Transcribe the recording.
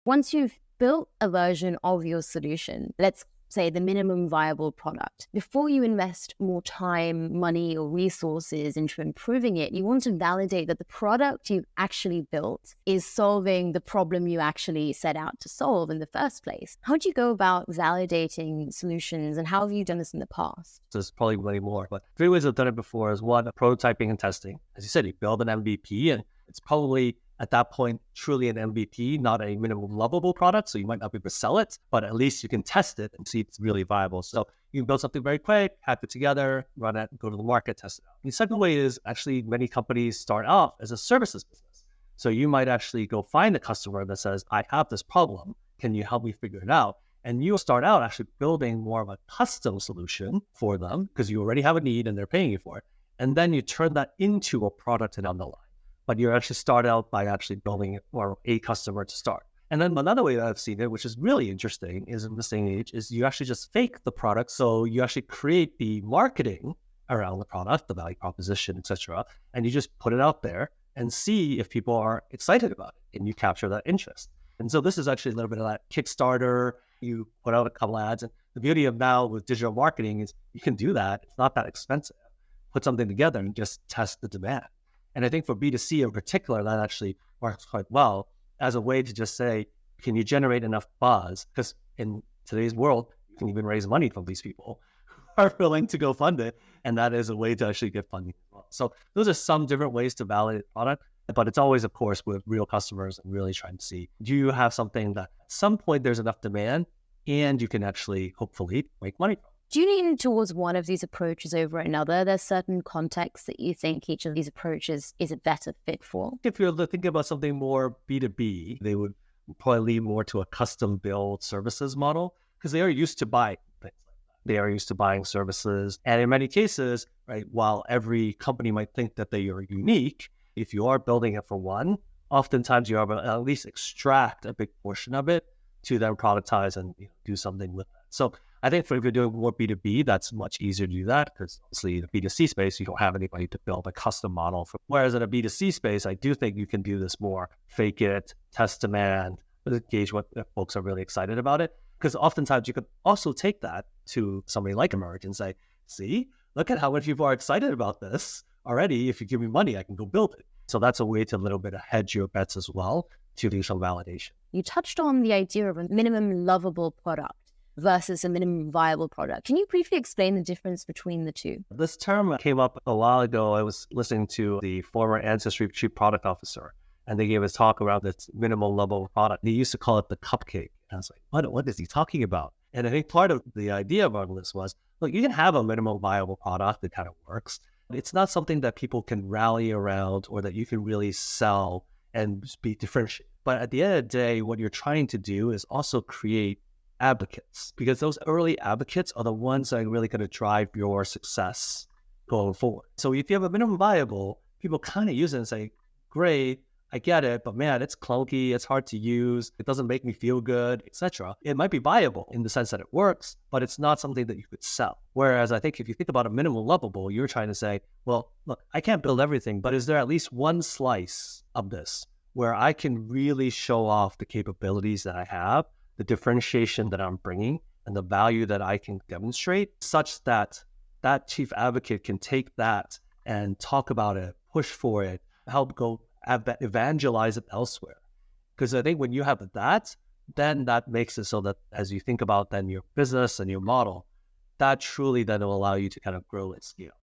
Once you've built a version of your solution, let's say the minimum viable product, before you invest more time, money, or resources into improving it, you want to validate that the product you've actually built is solving the problem you actually set out to solve in the first place. How do you go about validating solutions, and how have you done this in the past? There's probably way more, but 3 ways I've done it before is one, prototyping and testing. As you said, you build an MVP, and it's probably at that point truly an MVP, not a minimum lovable product. So you might not be able to sell it, but at least you can test it and see if it's really viable. So you can build something very quick, hack it together, run it, go to the market, test it out. The second way is actually many companies start off as a services business. So you might actually go find a customer that says, I have this problem. Can you help me figure it out? And you start out actually building more of a custom solution for them because you already have a need and they're paying you for it. And then you turn that into a product down the line. But you actually start out by actually building it for a customer to start. And then another way that I've seen it, which is really interesting, is in this day and age, is you actually just fake the product. So you actually create the marketing around the product, the value proposition, etc., and you just put it out there and see if people are excited about it, and you capture that interest. And so this is actually a little bit of that Kickstarter. You put out a couple ads, and the beauty of now with digital marketing is you can do that. It's not that expensive. Put something together and just test the demand. And I think for B2C in particular, that actually works quite well as a way to just say, can you generate enough buzz? Because in today's world, you can even raise money from these people who are willing to go fund it. And that is a way to actually get funding as well. So those are some different ways to validate the product. But it's always, of course, with real customers and really trying to see, do you have something that at some point there's enough demand and you can actually, hopefully, make money from? Do you lean towards one of these approaches over another? There's certain contexts that you think each of these approaches is a better fit for? If you're thinking about something more B2B, they would probably lean more to a custom build services model because they are used to buying things like that. They are used to buying services. And in many cases, right, while every company might think that they are unique, if you are building it for one, oftentimes you are able to at least extract a big portion of it to then productize and do something with that. So I think if you're doing more B2B, that's much easier to do that because obviously in the B2C space, you don't have anybody to build a custom model for. Whereas in a B2C space, I do think you can do this more, fake it, test demand, gauge what folks are really excited about it. Because oftentimes you could also take that to somebody like Emerge and say, see, look at how many people are excited about this already. If you give me money, I can go build it. So that's a way to a little bit of hedge your bets as well to do some validation. You touched on the idea of a minimum lovable product versus a minimum viable product. Can you briefly explain the difference between the two? This term came up a while ago. I was listening to the former Ancestry Chief Product Officer, and they gave a talk around this minimum level product. They used to call it the cupcake. And I was like, what is he talking about? And I think part of the idea about this was, look, you can have a minimum viable product that kind of works. It's not something that people can rally around or that you can really sell and be differentiated. But at the end of the day, what you're trying to do is also create advocates, because those early advocates are the ones that are really going to drive your success going forward. So if you have a minimum viable, people kind of use it and say, great, I get it, but man, it's clunky, it's hard to use, it doesn't make me feel good, etc. It might be viable in the sense that it works, but it's not something that you could sell. Whereas I think if you think about a minimum lovable, you're trying to say, well, look, I can't build everything, but is there at least one slice of this where I can really show off the capabilities that I have, the differentiation that I'm bringing, and the value that I can demonstrate, such that that chief advocate can take that and talk about it, push for it, help go evangelize it elsewhere. Because I think when you have that, then that makes it so that as you think about then your business and your model, that truly then will allow you to kind of grow and scale.